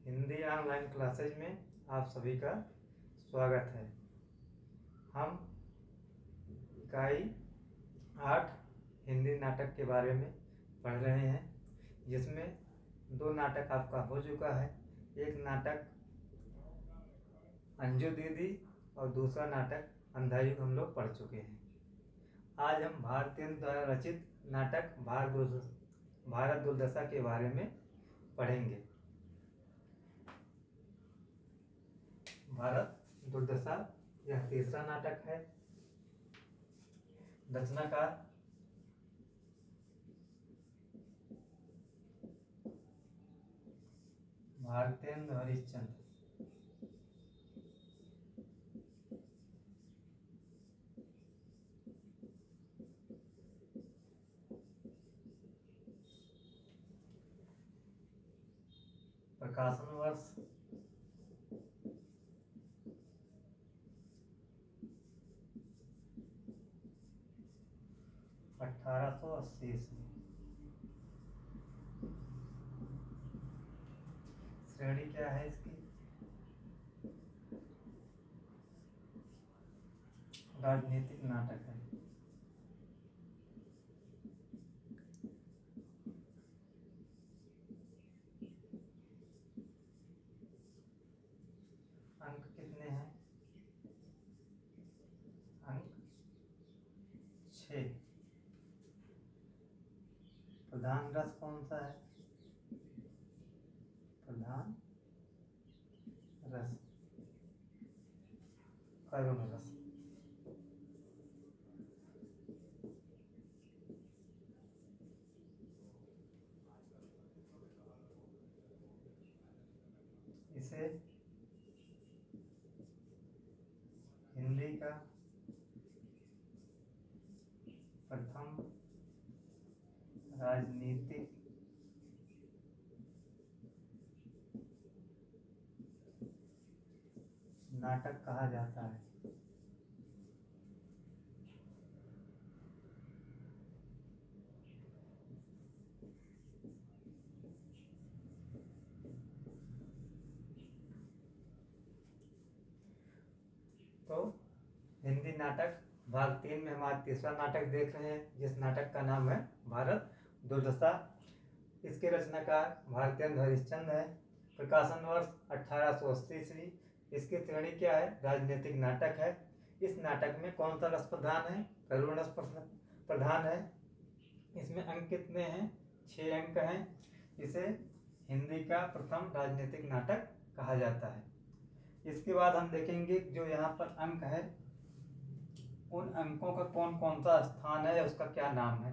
Hindi online classes में आप सभी का स्वागत है। हम इकाई 8 हिंदी नाटक के बारे में पढ़ रहे हैं, जिसमें 2 नाटक आपका हो चुका है। एक नाटक अंजू दीदी और दूसरा नाटक अंधा युग हम लोग पढ़ चुके हैं। आज हम भारतीय द्वारा रचित नाटक भारत दुर्दशा के बारे में पढ़ेंगे। भारत दुर्दशा यह तीसरा नाटक है। रचनाकार भारतेंद्र हरिश्चंद्र। प्रकाशन वर्ष 1880 ईस्वी। श्रेणी क्या है इसकी? राजनीतिक नाटक है। अंक कितने हैं? अंक 6। प्रधान रस कौन सा है? प्रधान रस करुण रस। इसे हिंदी का प्रथम राजनीतिक नाटक कहा जाता है। तो हिंदी नाटक भाग 3 में हमारा तीसरा नाटक देख रहे हैं, जिस नाटक का नाम है भारत दुर्दशा। इसके रचनाकार भारतेंद्र हरिश्चंद्र है। प्रकाशन वर्ष 1880 ईस्वी। इसकी श्रेणी क्या है? राजनीतिक नाटक है। इस नाटक में कौन सा रस प्रधान है? करुण रस प्रधान है। इसमें अंक कितने हैं? 6 अंक हैं। इसे हिंदी का प्रथम राजनीतिक नाटक कहा जाता है। इसके बाद हम देखेंगे जो यहाँ पर अंक है, उन अंकों का कौन कौन सा स्थान है, उसका क्या नाम है,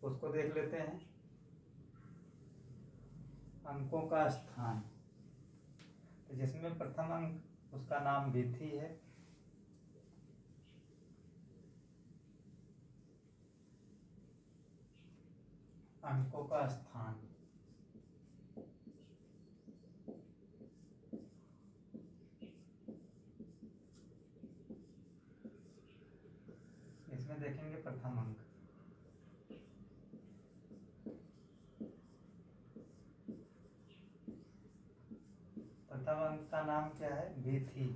उसको देख लेते हैं। अंकों का स्थान, तो जिसमें प्रथम अंक उसका नाम वीथी है। अंकों का स्थान इसमें देखेंगे प्रथम अंक। प्रथम अंक का नाम क्या है? वीथी।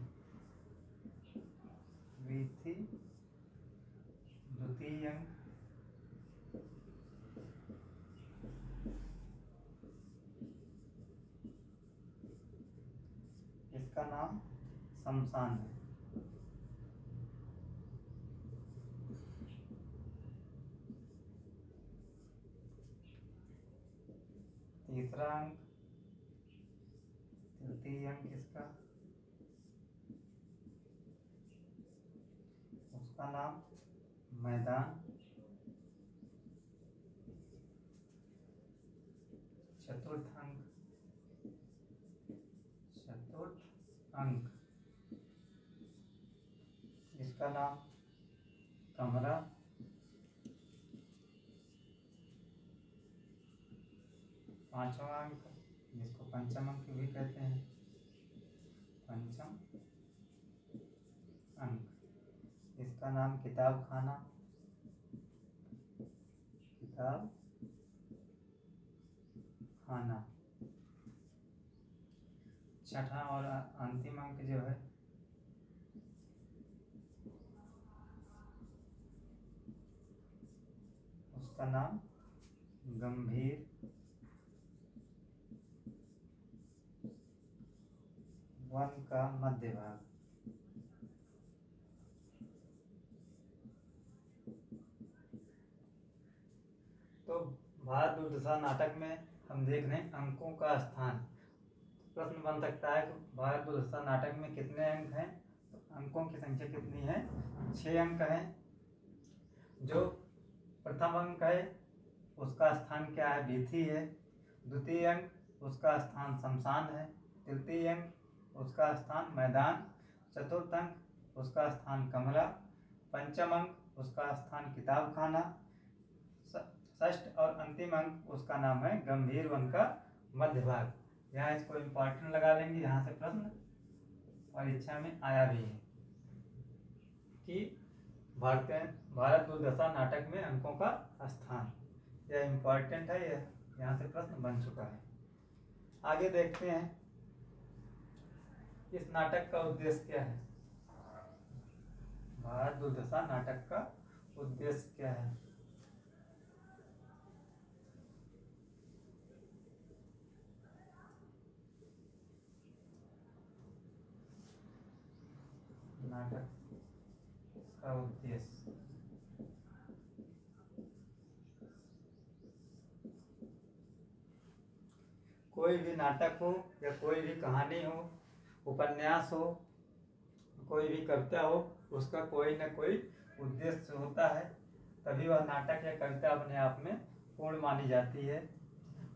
वीथी। द्वितीय अंक इसका नाम शमशान है। तीसरा अंक, तृतीय अंक इसका, उसका नाम मैदान। चतुर्थ अंक, इसका नाम कमरा। पांचवा अंक, जिसको पंचम अंक भी कहते हैं, पंचम अंक, इसका नाम किताब खाना। किताब खाना। छठा और अंतिम अंक जो है उसका नाम गंभीर वन का मध्य भाग। तो भारत दुर्दशा नाटक में हम देख रहे हैं अंकों का स्थान। प्रश्न बन सकता है कि भारत दुर्दशा नाटक में कितने अंक हैं, तो अंकों की संख्या कितनी है, 6 अंक हैं। जो प्रथम अंक है उसका स्थान क्या है, वीथी है। द्वितीय अंक उसका स्थान शमशान है। तृतीय अंक उसका स्थान मैदान। चतुर्थ अंक उसका स्थान कमरा। पंचम अंक उसका स्थान किताब खाना। षष्ठ और अंतिम अंक उसका नाम है गंभीर वन का मध्य भाग। यहाँ इसको इम्पोर्टेंट लगा लेंगे, यहाँ से प्रश्न परीक्षा में आया भी है कि भारत दुर्दशा नाटक में अंकों का स्थान, यह इम्पोर्टेंट है, यह यहाँ से प्रश्न बन चुका है। आगे देखते हैं इस नाटक का उद्देश्य क्या है। भारत दुर्दशा नाटक का उद्देश्य क्या है। नाटक का उद्देश्य कोई भी नाटक हो या कोई भी कहानी हो, उपन्यास हो, कोई भी कविता हो, उसका कोई न कोई उद्देश्य होता है, तभी वह नाटक या कविता अपने आप में पूर्ण मानी जाती है।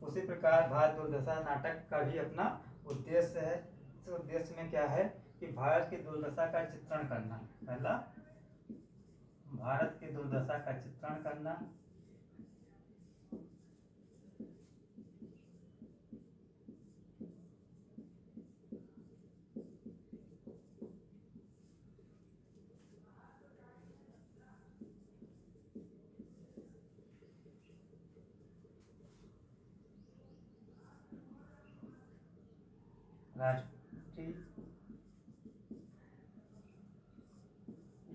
उसी प्रकार भारत दुर्दशा नाटक का भी अपना उद्देश्य है। इस उद्देश्य में क्या है कि भारत की दुर्दशा का चित्रण करना। पहला, भारत की दुर्दशा का चित्रण करना। राष्ट्रीय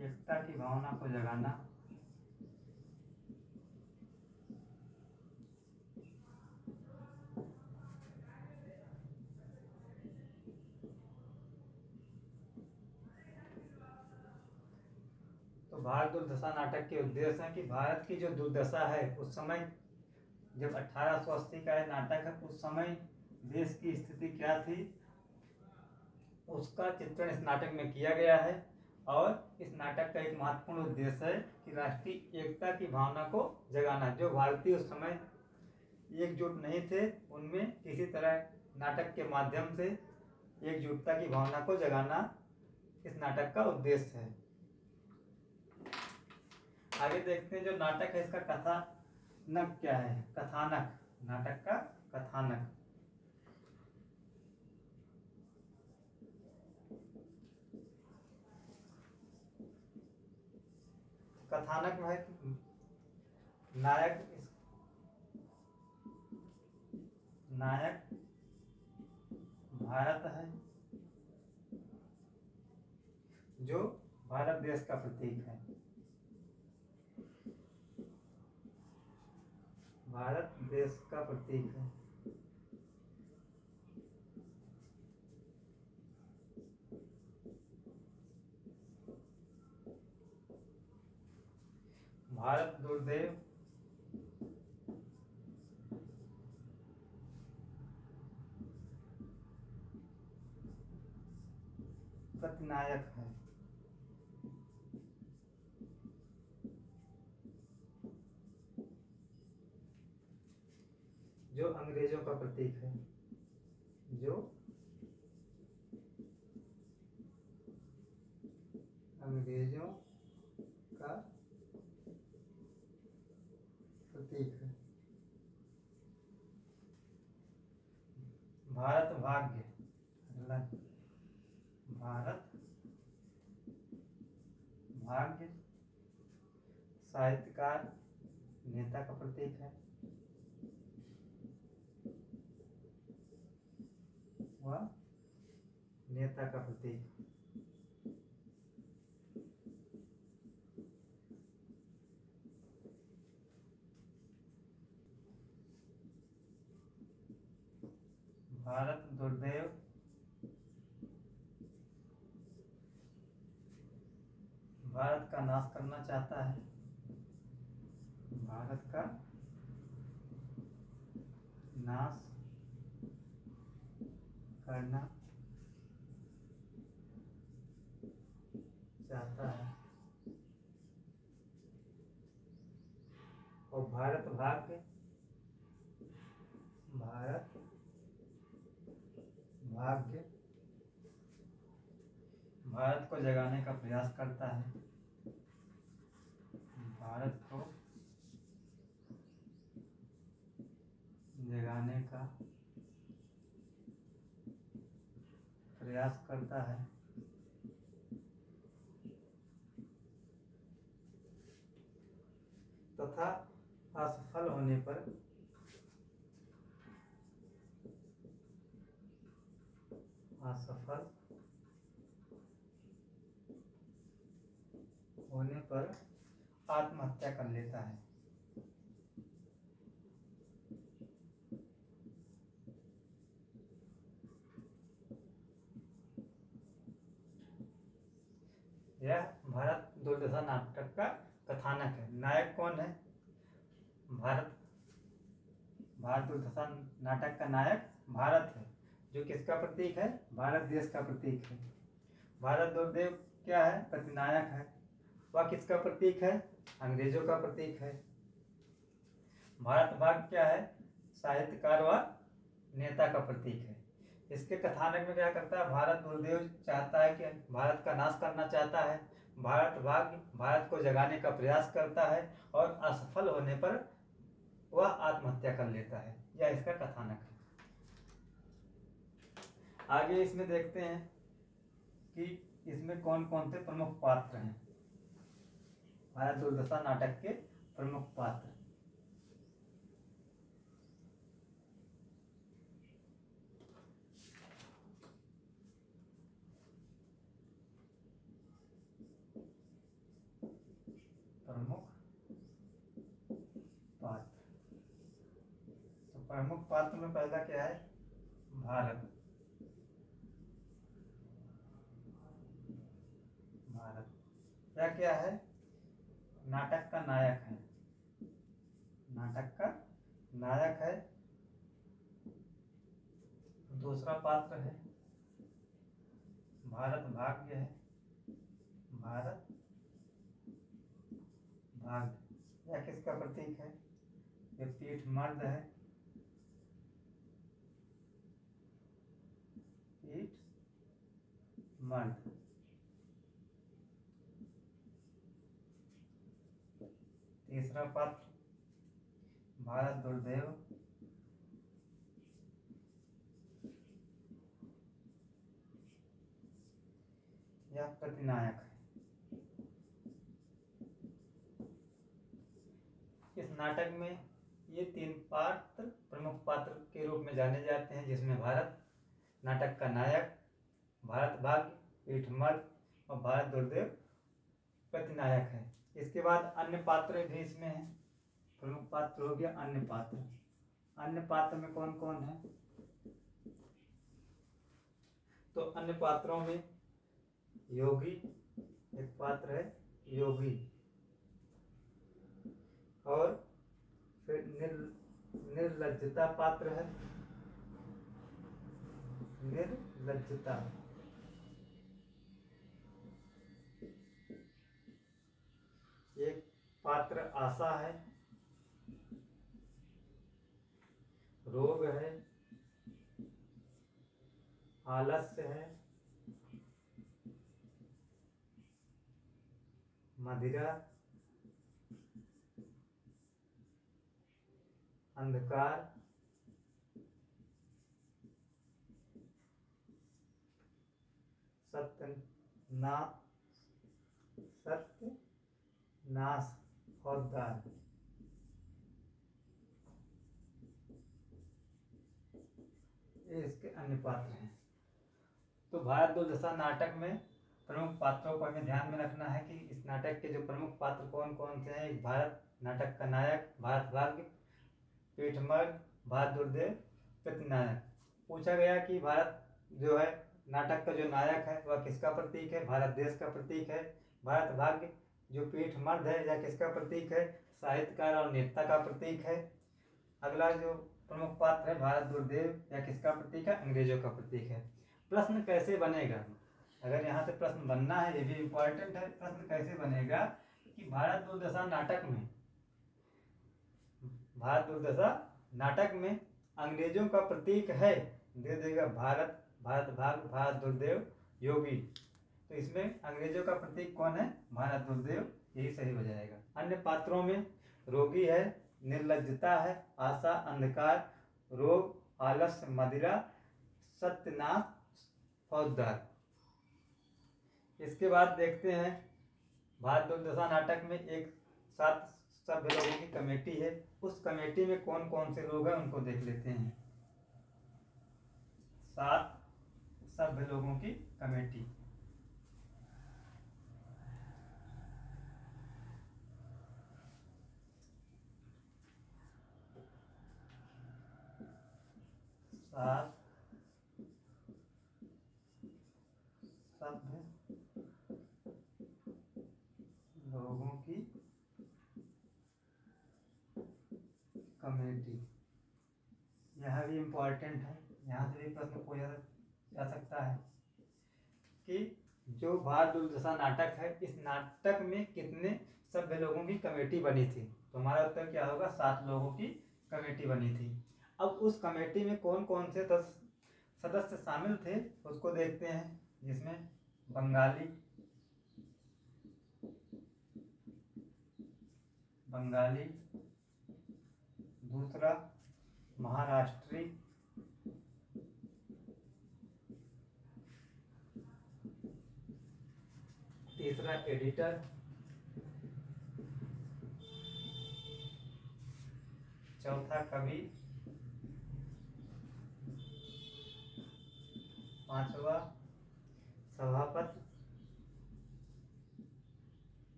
एकता की भावना को जगाना। तो भारत दुर्दशा नाटक के उद्देश्य है कि भारत की जो दुर्दशा है उस समय, जब 1880 का यह नाटक है, उस समय देश की स्थिति क्या थी, उसका चित्रण इस नाटक में किया गया है। और इस नाटक का एक महत्वपूर्ण उद्देश्य है कि राष्ट्रीय एकता की भावना को जगाना। जो भारतीय उस समय एकजुट नहीं थे, उनमें किसी तरह नाटक के माध्यम से एकजुटता की भावना को जगाना इस नाटक का उद्देश्य है। आगे देखते हैं जो नाटक है इसका कथानक क्या है। कथानक, नाटक का कथानक। कथानक में नायक भारत है, जो भारत देश का प्रतीक है। भारत देश का प्रतीक है। भारत दुर्देव प्रतिनायक है। जो अंग्रेजों का प्रतीक है। जो अंग्रेजों का प्रतीक है। भारत भाग्य, भारत भाग्य साहित्यकार नेता का प्रतीक है। वह नेता का प्रतीक। भारत दुर्दैव भारत का नाश करना चाहता है। भारत का नाश करना चाहता है और भारत भाग्य भारत को जगाने का प्रयास करता है। भारत को जगाने का प्रयास करता है तथा असफल होने पर आत्महत्या कर लेता है। यह भारत दुर्दशा नाटक का कथानक है। नायक कौन है? भारत दुर्दशा नाटक का नायक भारत है, जो किसका प्रतीक है? भारत देश का प्रतीक है। भारत दुर्दैव क्या है? प्रतिनायक है। वह किसका प्रतीक है? अंग्रेजों का प्रतीक है। भारत भाग्य क्या है? साहित्यकार व नेता का प्रतीक है। इसके कथानक में क्या करता है? भारत दुर्दैव चाहता है कि भारत का नाश करना चाहता है। भारत भाग्य भारत को जगाने का प्रयास करता है और असफल होने पर वह आत्महत्या कर लेता है। यह इसका कथानक है। आगे इसमें देखते हैं कि इसमें कौन कौन से प्रमुख पात्र हैं। भारत दुर्दशा नाटक के प्रमुख पात्र। तो प्रमुख पात्र में पहला क्या है? भारत क्या है? नाटक का नायक है। दूसरा पात्र है भारत भाग्य है। यह किसका प्रतीक है? ये पीठ मर्द है। तीसरा पात्र भारत दुर्दैव। यह प्रतिनायक है। इस नाटक में ये तीन पात्र प्रमुख पात्र के रूप में जाने जाते हैं, जिसमें भारत नाटक का नायक, भारत भाग्य पीठमर्द और भारत दुर्दैव प्रतिनायक है। इसके बाद अन्य पात्र भी इसमें हैं। प्रमुख पात्र हो गया अन्य पात्र में कौन कौन है? तो अन्य पात्रों में योगी एक पात्र है, योगी, और फिर निर्लज्जता पात्र है। निर्लज्जता। एक पात्र आशा है, रोग है, आलस्य है, मदिरा, अंधकार, सत्यनाश और दान। ये इसके अन्य पात्र हैं। तो भारत दुर्दशा नाटक में प्रमुख पात्रों को हमें ध्यान में रखना है कि इस नाटक के जो प्रमुख पात्र कौन कौन से हैं। एक भारत नाटक का नायक, भारत भाग्य, पीठमर्ग, भारत दुर्देव, प्रतिनायक। पूछा गया कि भारत जो है नाटक का जो नायक है वह किसका प्रतीक है। भारत देश का प्रतीक है। भारत भाग्य जो पीठमर्द है यह किसका प्रतीक है। साहित्यकार और नेता का प्रतीक है। अगला जो प्रमुख पात्र है भारत दुर्देव यह किसका प्रतीक है। अंग्रेजों का प्रतीक है। प्रश्न कैसे बनेगा, अगर यहाँ से प्रश्न बनना है, ये भी इम्पोर्टेंट है। प्रश्न कैसे बनेगा कि भारत दुर्दशा नाटक में, भारत दुर्दशा नाटक में अंग्रेजों का प्रतीक है, दे देगा भारत, भारत भाग्य, भारत दुर्देव, योगी। तो इसमें अंग्रेजों का प्रतीक कौन है, भारत दुर्देव, यही सही हो जाएगा। अन्य पात्रों में रोगी है, निर्लज्जता है, आशा, अंधकार, रोग, आलस्य, मदिरा, सत्यनाश, फौजदार। इसके बाद देखते हैं भारत दुर्दशा नाटक में एक 7 सभ्य लोगों की कमेटी है। उस कमेटी में कौन कौन से लोग हैं उनको देख लेते हैं। 7 सभ्य लोगों की कमेटी। सात सभ्य लोगों की कमेटी, यह भी इम्पोर्टेंट है। यहाँ से भी प्रश्न पूछा जा सकता है कि जो भारत दुर्दशा नाटक है, इस नाटक में कितने सभ्य लोगों की कमेटी बनी थी। तो हमारा उत्तर क्या होगा, 7 लोगों की कमेटी बनी थी। अब उस कमेटी में कौन कौन से सदस्य शामिल थे उसको देखते हैं, जिसमें बंगाली, दूसरा महाराष्ट्री, तीसरा एडिटर, चौथा कवि, पांचवा सभापति,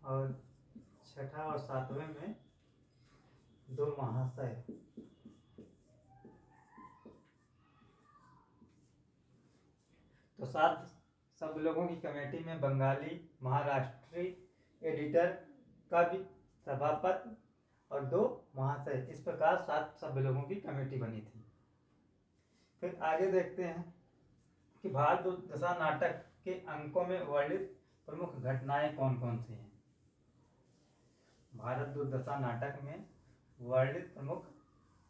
और छठा और 7वें में 2 महाशय। तो 7 सब लोगों की कमेटी में बंगाली, महाराष्ट्री, एडिटर, कवि, सभापति और 2 महाशय, इस प्रकार 7 सभ्य लोगों की कमेटी बनी थी। फिर आगे देखते हैं कि भारत दुर्दशा नाटक के अंकों में वर्णित प्रमुख घटनाएं कौन कौन सी हैं। भारत दुर्दशा नाटक में वर्णित प्रमुख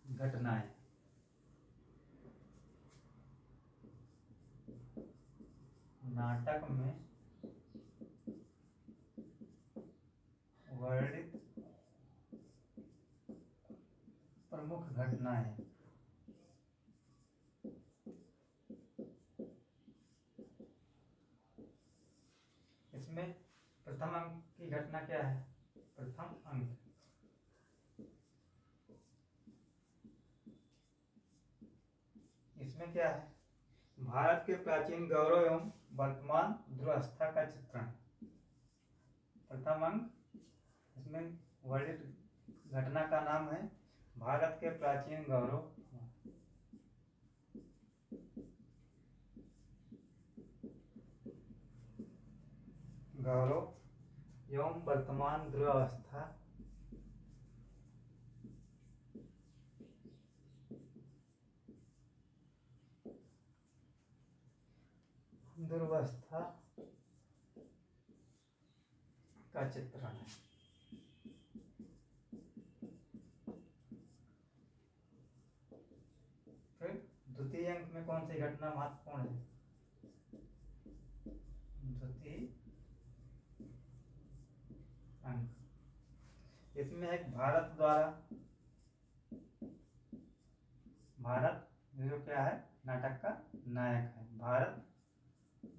घटनाएं, नाटक में वर्णित प्रमुख घटनाएं। इसमें प्रथम अंक की घटना क्या है, प्रथम अंक इसमें क्या है, भारत के प्राचीन गौरव एवं वर्तमान दुरावस्था का चित्रण। प्रथम अंक, इसमें वर्णित घटना का नाम है भारत के प्राचीन गौरव एवं वर्तमान दुरावस्था का चित्रण है। फिर द्वितीय अंक में कौन सी घटना महत्वपूर्ण है, द्वितीय अंक, इसमें एक भारत द्वारा, भारत जो क्या है नाटक का नायक है, भारत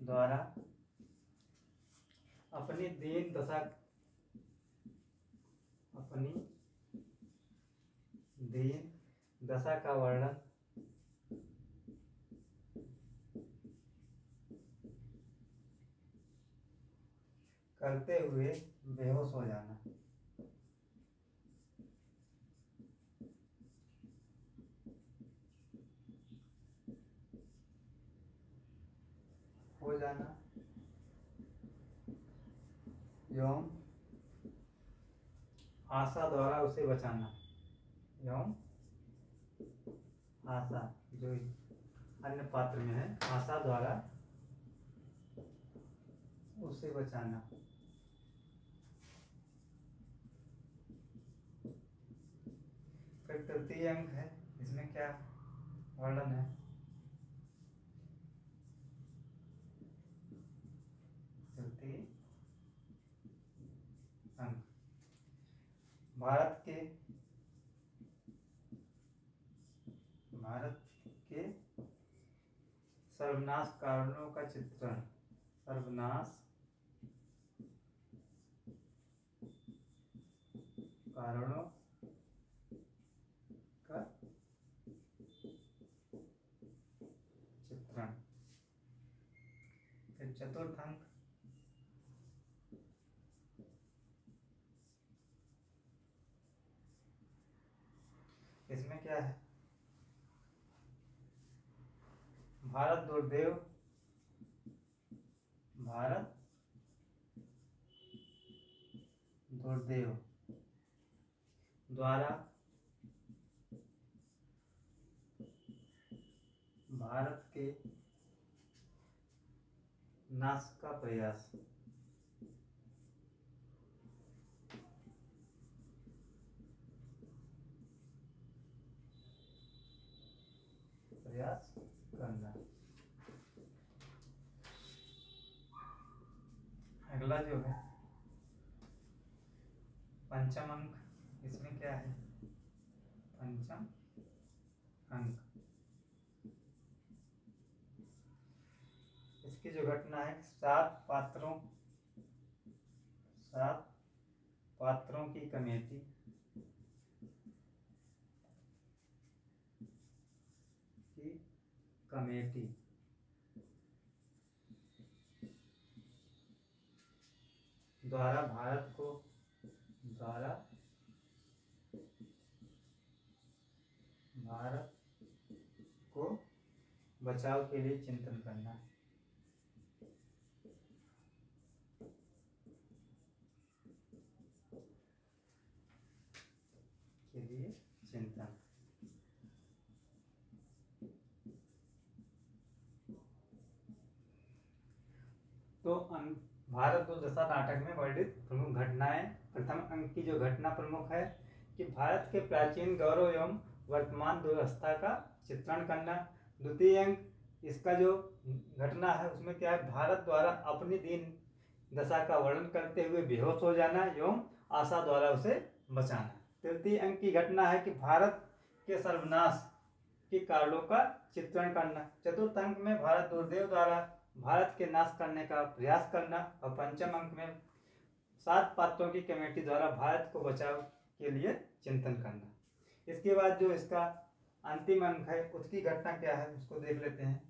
द्वारा अपनी दीन दशा का वर्णन करते हुए बेहोश हो जाना। हो जाना एवं आशा द्वारा उसे बचाना। एवं आशा जो अन्य पात्र में है, आशा द्वारा उसे बचाना। फिर तृतीय अंक है, इसमें क्या वर्णन है? तृतीय अंक भारत के सर्वनाश कारणों का चित्रण। सर्वनाश कारणों का चित्रण। फिर चतुर्थ अंक, इसमें क्या है? भारत दुर्देव द्वारा भारत के नाश का प्रयास। करना। अगला जो है पंचम अंक, इसमें क्या है? पंचम अंक, इसकी जो घटना है, सात पात्रों की कमेटी द्वारा भारत को बचाव के लिए चिंतन करना। के लिए चिंतन। तो भारत दुर्दशा नाटक में वर्णित प्रमुख घटनाएं। प्रथम अंक की जो घटना प्रमुख है कि भारत के प्राचीन गौरव एवं वर्तमान दुर्दशा का चित्रण करना। द्वितीय अंक, इसका जो घटना है उसमें क्या है? भारत द्वारा अपनी दीन दशा का वर्णन करते हुए बेहोश हो जाना एवं आशा द्वारा उसे बचाना। तृतीय अंक की घटना है कि भारत के सर्वनाश के कारणों का चित्रण करना। चतुर्थ अंक में भारत दुर्देव द्वारा भारत के नाश करने का प्रयास करना। और पंचम अंक में 7 पात्रों की कमेटी द्वारा भारत को बचाव के लिए चिंतन करना। इसके बाद जो इसका अंतिम अंक है उसकी घटना क्या है उसको देख लेते हैं।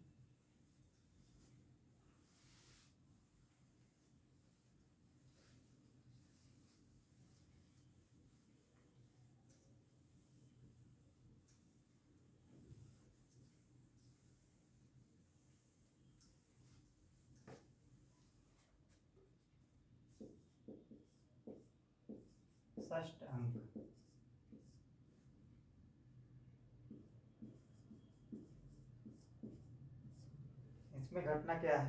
षष्ठ अंक, इसमें घटना क्या है?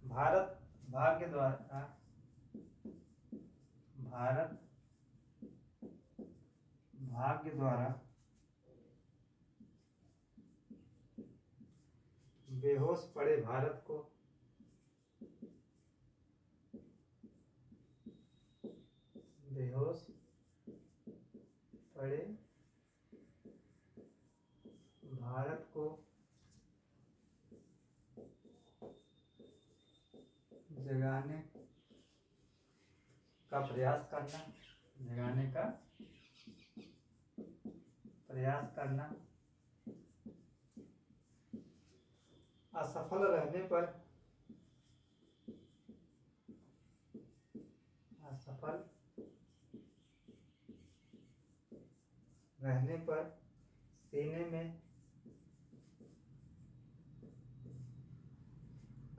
भारत भाग्य द्वारा बेहोश पड़े भारत को जगाने का प्रयास करना। असफल रहने पर असफल रहने पर सीने में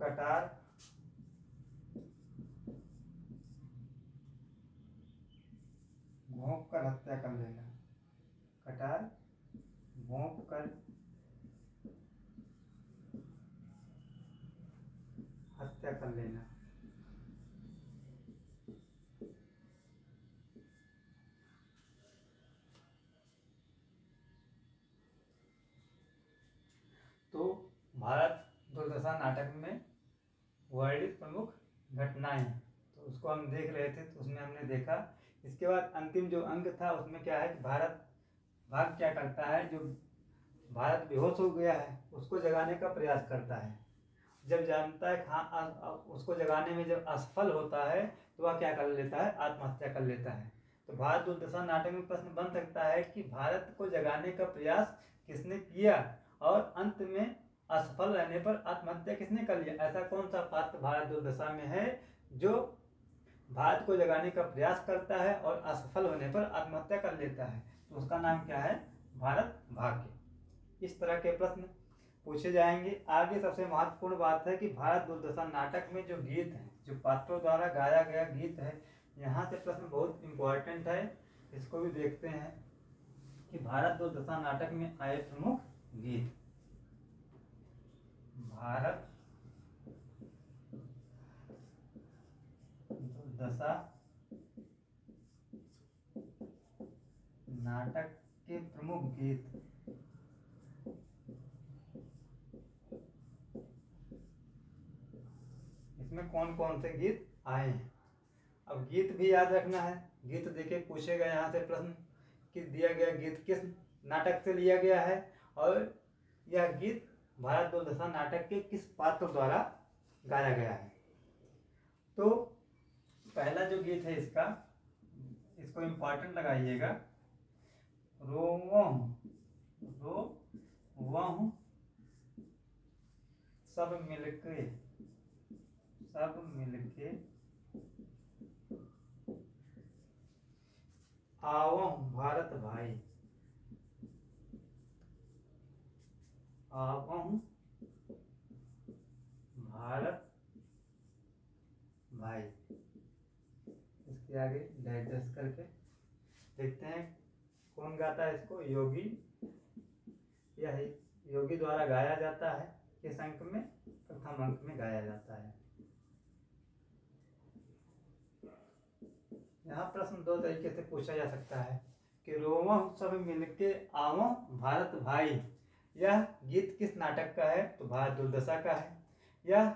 कटार घोंप कर हत्या कर लेना। कटार घोंप कर हत्या कर लेना। तो भारत दुर्दशा नाटक में वर्णित प्रमुख घटनाएं, तो उसको हम देख रहे थे, तो उसमें हमने देखा। इसके बाद अंतिम जो अंक था उसमें क्या है कि भारत भाग क्या करता है, जो भारत बेहोश हो गया है उसको जगाने का प्रयास करता है। जब जानता है हाँ उसको जगाने में जब असफल होता है तो वह क्या कर लेता है, आत्महत्या कर लेता है। तो भारत दुर्दशा नाटक में प्रश्न बन सकता है कि भारत को जगाने का प्रयास किसने किया और अंत में असफल रहने पर आत्महत्या किसने कर लिया। ऐसा कौन सा पात्र भारत दुर्दशा में है जो भारत को जगाने का प्रयास करता है और असफल होने पर आत्महत्या कर लेता है, तो उसका नाम क्या है, भारत भाग्य। इस तरह के प्रश्न पूछे जाएंगे। आगे सबसे महत्वपूर्ण बात है कि भारत दुर्दशा नाटक में जो गीत है, जो पात्रों द्वारा गाया गया गीत है, यहाँ से प्रश्न बहुत इम्पोर्टेंट है, इसको भी देखते हैं कि भारत दुर्दशा नाटक में आए प्रमुख गीत। भारत दुर्दशा नाटक के प्रमुख गीत। इसमें कौन कौन से गीत आए हैं। अब गीत भी याद रखना है, गीत देखे पूछेगा यहाँ से प्रश्न कि दिया गया गीत किस नाटक से लिया गया है और यह गीत भारत दुर्दशा नाटक के किस पात्र द्वारा गाया गया है। तो पहला जो गीत है इसका, इसको इम्पोर्टेंट लगाइएगा। रोवहु सब मिलके आवहु भारत भाई, आवहु भारत भाई। इसके आगे डाइजेस्ट करके देखते हैं कौन गाता है इसको, योगी। यह योगी द्वारा गाया जाता है। किस अंक में, प्रथम अंक में गाया जाता है। यहाँ प्रश्न दो तरीके से पूछा जा सकता है कि रोवहु सब मिलके आवहु भारत भाई, यह गीत किस नाटक का है, तो भारत दुर्दशा का है। यह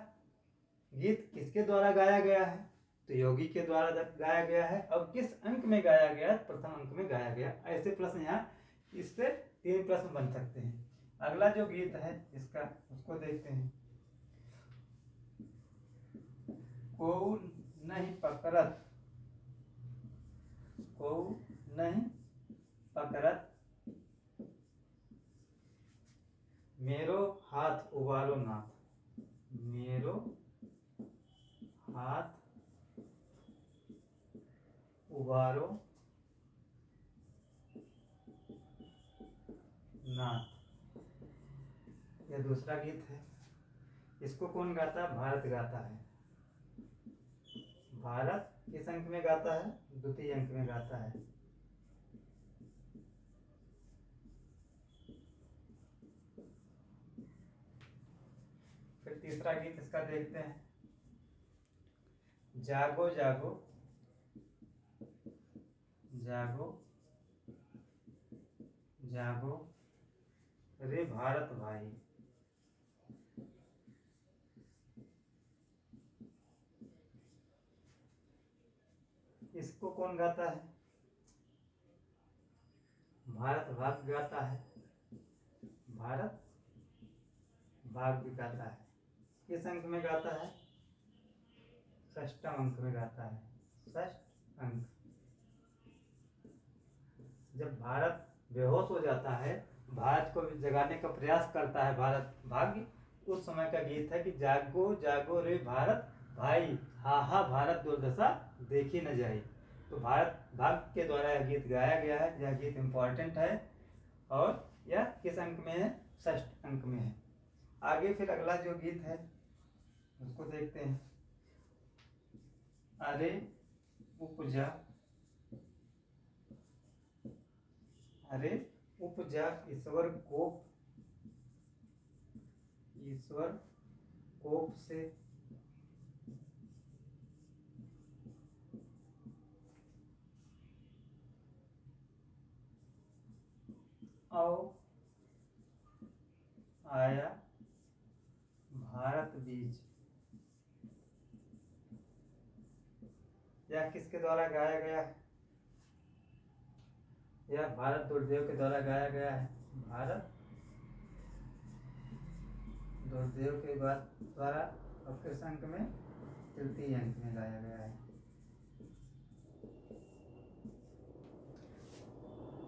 गीत किसके द्वारा गाया गया है, तो योगी के द्वारा गाया गया है। और किस अंक में गाया गया, प्रथम अंक में गाया गया। ऐसे प्रश्न यहाँ इससे 3 प्रश्न बन सकते हैं। अगला जो गीत है इसका, उसको देखते हैं। को नहीं पकड़त मेरो हाथ उबारो नाथ, मेरो हाथ उबारो नाथ, यह दूसरा गीत है। इसको कौन गाता है, भारत गाता है। भारत किस अंक में गाता है, द्वितीय अंक में गाता है। फिर तीसरा गीत इसका देखते हैं। जागो जागो जागो जागो रे भारत भाई, इसको कौन गाता है, भारत भाग्य गाता है। भारत भाग्य गाता है। किस अंक में गाता है, षष्ठम अंक में गाता है। षष्ठ अंक। जब भारत बेहोश हो जाता है, भारत को जगाने का प्रयास करता है भारत भाग्य, उस समय का गीत है कि जागो जागो रे भारत भाई, हा हा भारत दुर्दशा देखी न जाए। तो भारत भाग के द्वारा यह गीत गाया गया है। यह गीत इम्पोर्टेंट है और यह किस अंक में है? षष्ठ अंक में है। आगे फिर अगला जो गीत है उसको देखते हैं। अरे उपजा, अरे उपजा ईश्वर कोप से आओ आया भारत बीज। यह किसके द्वारा गाया गया है? यह भारत दुर्देव के द्वारा गाया गया है। भारत दुर्देव के द्वारा और किस अंक में? तृतीय अंक में गाया गया है।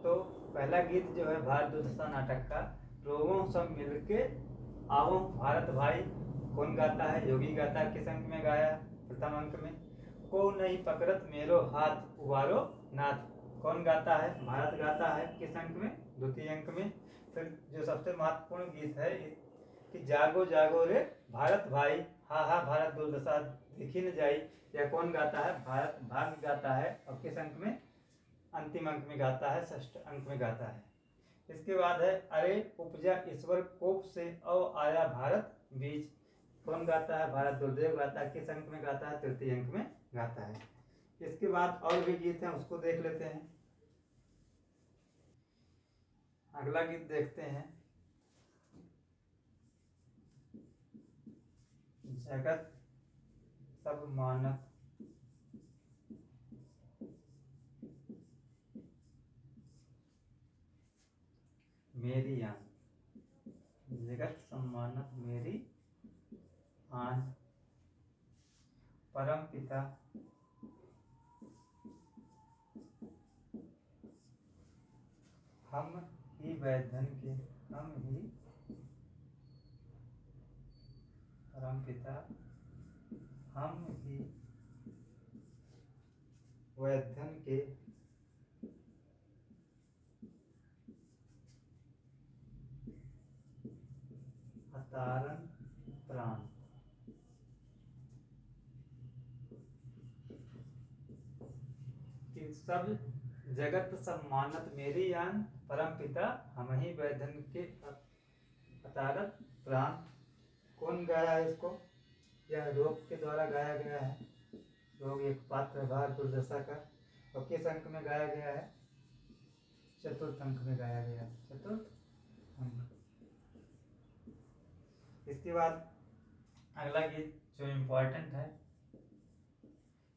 तो पहला गीत जो है भारत दुर्दशा नाटक का, लोगों सब मिलके आओ भारत भाई, कौन गाता है? योगी गाता है। किस अंक में गाया? प्रथम अंक में। को नहीं पकड़त मेरो हाथ उबारो नाथ, कौन गाता है? भारत गाता है। किस अंक में? द्वितीय अंक में। फिर जो सबसे महत्वपूर्ण गीत है कि जागो जागो रे भारत भाई, हा हा भारत दुर्दशा देखी न जाई, यह कौन गाता है? भारत भाग गाता है। और किस अंक में? अंतिम अंक में गाता है, षष्ठ अंक में गाता है। इसके बाद है अरे उपजा ईश्वर कोप से औ आया भारत बीज, कौन गाता है? भारत दुर्देव गाता है। किस अंक में गाता है? तृतीय अंक में गाता है। इसके बाद और भी गीत हैं, उसको देख लेते हैं। अगला गीत देखते हैं। जगत सब मानत मेरी आन, जगत सम्मानत मेरी आन, परम पिता हम ही वैधन के, हम ही परम पिता हम ही वैधन के अतारन प्राण। सब जगत सम्मानत मेरी आन, परम पिता हम ही वैधन के अतारत प्राण, कौन गाया है इसको? यह रोग के द्वारा गाया गया है। रोग एक पात्र है भारत दुर्दशा का। और किस अंक में गाया गया है? चतुर्थ अंक में गाया गया है। चतुर्थ अंक। इसके बाद अगला गीत जो इम्पोर्टेंट है,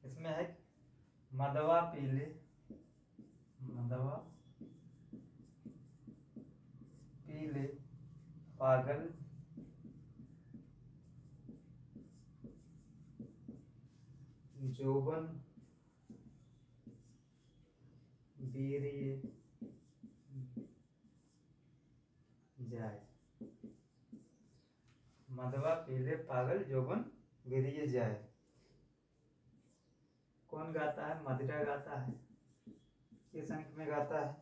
इसमें है मदवा पीले, मदवा पीले पागल जोबन वीर्य जाए, मदवा पीले पागल जोबन वीर्य जाए, कौन गाता है? मदिरा गाता है। किस अंक में गाता है?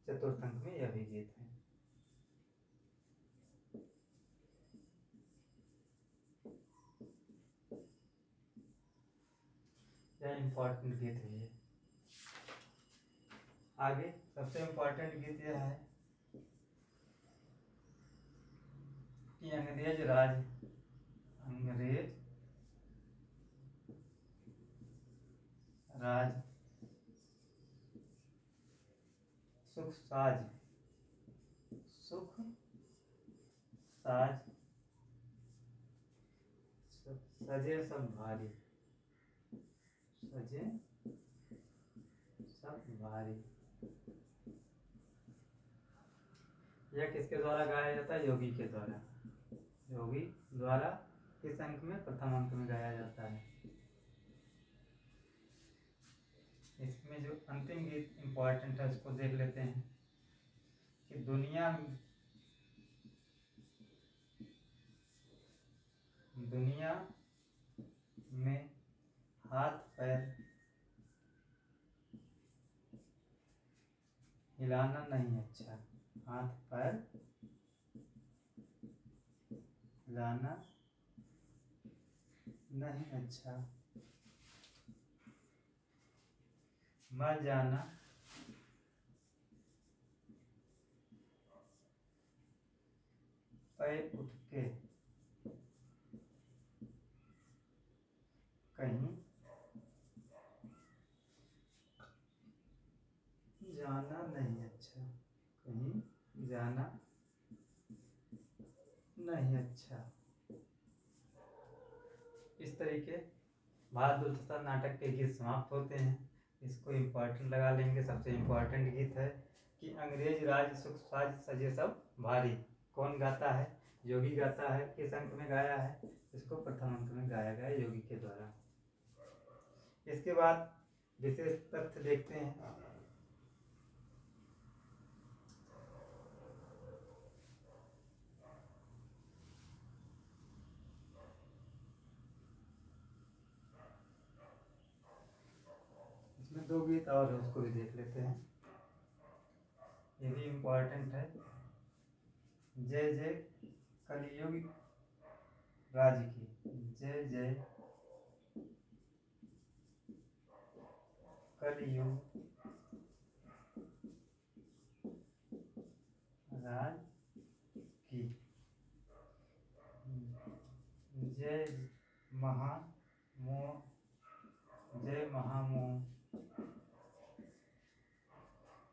चतुर्थ अंक में यह भी गीत है। यह इम्पोर्टेंट गीत है ये। आगे सबसे इम्पोर्टेंट गीत यह है कि अंग्रेज राज सुख साज सजे सब भारी, सजे सब भारी, यह किसके द्वारा गाया जाता है? योगी के द्वारा। योगी द्वारा किस अंक में? प्रथम अंक में गाया जाता है। इसमें जो अंतिम गीत इम्पोर्टेंट है उसको देख लेते हैं कि दुनिया में हाथ पैर हिलाना नहीं अच्छा, हाथ पैर हिलाना नहीं अच्छा, मर जाना पैर उठ के कहीं जाना नहीं अच्छा, कहीं जाना नहीं अच्छा। इस तरीके भारत दुर्दशा नाटक के गीत समाप्त होते हैं। इसको इम्पोर्टेंट लगा लेंगे। सबसे इम्पोर्टेंट गीत है कि अंग्रेज राज सुख साज सजे सब भारी, कौन गाता है? योगी गाता है। किस अंक में गाया है? इसको प्रथम अंक में गाया गया योगी के द्वारा। इसके बाद विशेष तथ्य देखते हैं। इसमें दो गीत और है, उसको भी देख लेते हैं, ये भी इम्पोर्टेंट है। जय जय कलियुग राज की, जय जय कलियुग राज की, जय महामोह, जय महामोह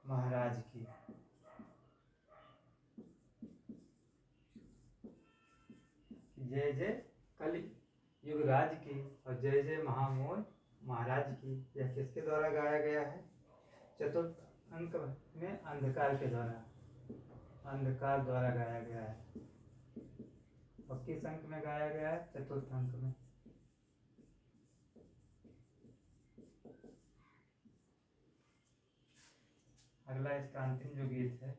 महाराज की। जय जय कलि युगराज की और जय जय महामोह महाराज की, यह किसके द्वारा गाया गया है? चतुर्थ अंक में अंधकार के द्वारा, अंधकार द्वारा गाया गया है। और किस अंक में गाया गया है? चतुर्थ अंक में। अगला इसका अंतिम जो गीत है,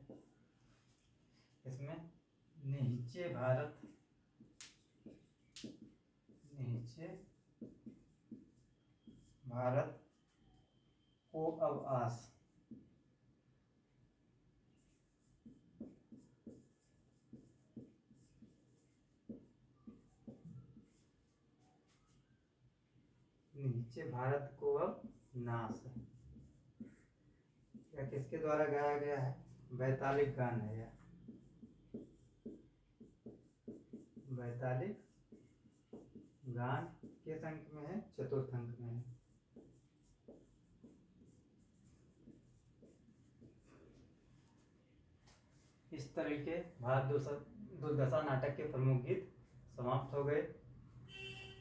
इसमें नीचे भारत, नीचे भारत को अब आस, नीचे भारत को अब नाश, यह किसके द्वारा गाया गया है? वैतालिक गान है यह, वैतालिक गान किस अंक में है? चतुर्थ अंक में है। इस तरीके भारत दुर्दशा नाटक के प्रमुख गीत समाप्त हो गए।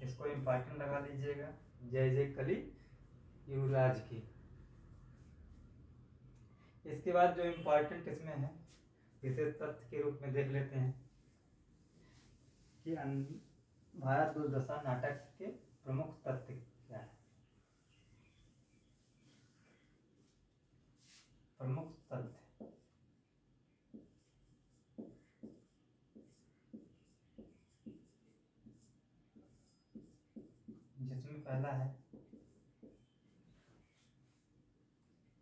इसको इम्पोर्टेंट लगा लीजिएगा। जय जय कली युवराज की। इसके बाद जो इम्पोर्टेंट इसमें है, विशेष तथ्य के रूप में देख लेते हैं कि भारत दुर्दशा नाटक के प्रमुख तथ्य क्या है। प्रमुख तथ्य, जिसमें पहला है,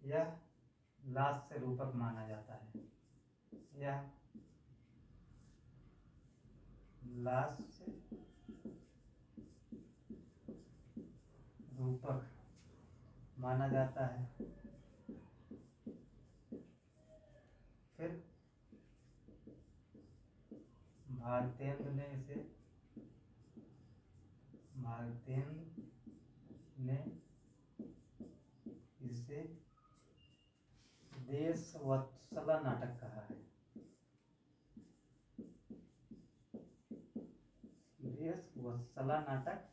यह लाश से रूपक माना जाता है, यह लाश से रूपक माना जाता है। फिर भारतेंद्र ने इसे, भारतेंद्र ने इसे देशवत्सला नाटक कहा है, देशवत्सला नाटक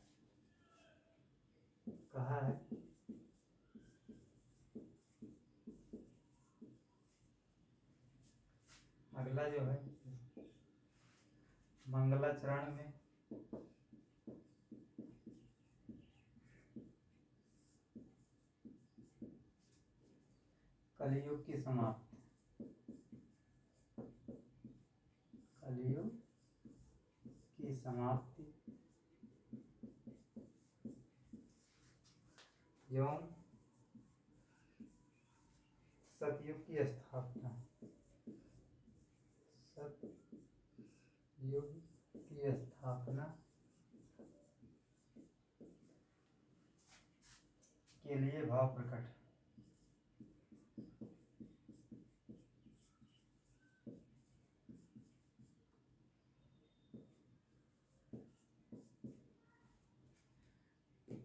कहा है। अगला जो है, मंगलाचरण में कलियुग की समाप्ति, कलियुग की समाप्ति एवं सतयुग की स्थापना, सतयुग की स्थापना के लिए भाव प्रकट।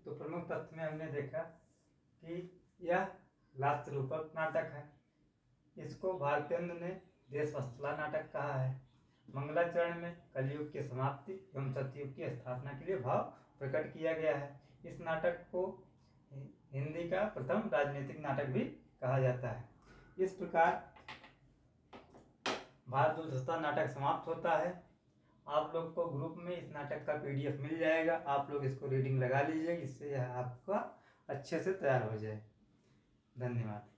तो प्रमुख तथ्य में हमने देखा कि यह लास्य रूपक नाटक है। इसको भारतेंदु ने देश वत्सला नाटक कहा है। मंगलाचरण में कलयुग की समाप्ति एवं सतयुग की स्थापना के लिए भाव प्रकट किया गया है। इस नाटक को हिंदी का प्रथम राजनीतिक नाटक भी कहा जाता है। इस प्रकार भारत दुर्धर्षता नाटक समाप्त होता है। आप लोग को ग्रुप में इस नाटक का PDF मिल जाएगा। आप लोग इसको रीडिंग लगा लीजिए, इससे यह आपका अच्छे से तैयार हो जाए। धन्यवाद।